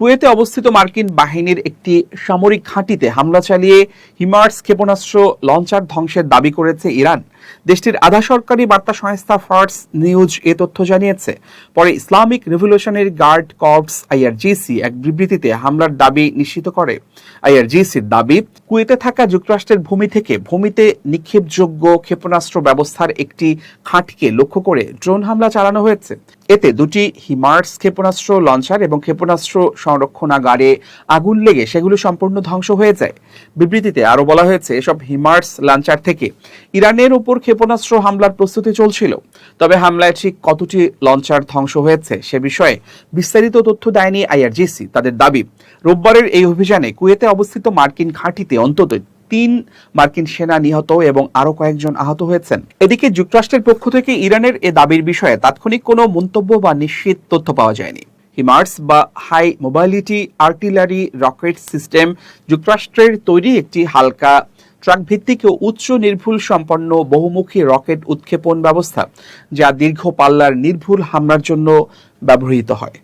কুয়েতে অবস্থিত মার্কিন বাহিনীর একটি সামরিক ঘাঁটিতে হামলা চালিয়ে হিমার্স ক্ষেপণাস্ত্র লঞ্চার ধ্বংসের দাবি করেছে ইরান। দেশটির আধা সরকারি বার্তা সংস্থা ফার্স নিউজ এ তথ্য জানিয়েছে। পরে Islamic revolutionary guard corps IRGC এক বিবৃতিতে হামলার দাবি নিশ্চিত করে। আইআরজিসির দাবি, কুয়েতে থাকা যুক্তরাষ্ট্রের ভূমি থেকে ভূমিতে নিক্ষেপযোগ্য ক্ষেপণাস্ত্র ব্যবস্থার একটি ঘাঁটিকে লক্ষ্য করে ড্রোন হামলা চালানো হয়েছে। এতে দুটি হিমার্স ক্ষেপণাস্ত্র লঞ্চার এবং ক্ষেপণাস্ত্র সংরক্ষণাগারে আগুন লেগে সেগুলো সম্পূর্ণ ধ্বংস হয়ে যায়। বিবৃতিতে আরও বলা হয়েছে, এসব হিমার্স লঞ্চার থেকে ইরানের উপর ক্ষেপণাস্ত্র হামলার প্রস্তুতি চলছিল। তবে হামলায় ঠিক কতটি লঞ্চার ধ্বংস হয়েছে সে বিষয়ে বিস্তারিত তথ্য দেয়নি আইআরজিসি। তাদের দাবি, রোববারের এই অভিযানে কুয়েতে অবস্থিত মার্কিন ঘাঁটিতে অন্তত 3 মার্কিন সেনা নিহত এবং আরো কয়েকজন আহত হয়েছেন। এদিকে যুক্তরাষ্ট্রের পক্ষ থেকে ইরানের এ দাবির বিষয়ে তাৎক্ষণিক কোনো মন্তব্য বা নিশ্চিত তথ্য পাওয়া যায়নি। হিমার্স বা high mobility artillery rocket system যুক্তরাষ্ট্রের তৈরি একটি হালকা ট্রাক ভিত্তিক ও উচ্চ নির্ভুল সম্পন্ন বহুমুখী রকেট উৎক্ষেপণ ব্যবস্থা, যা দীর্ঘ পাল্লার নির্ভুল হামলার জন্য ব্যবহৃত হয়।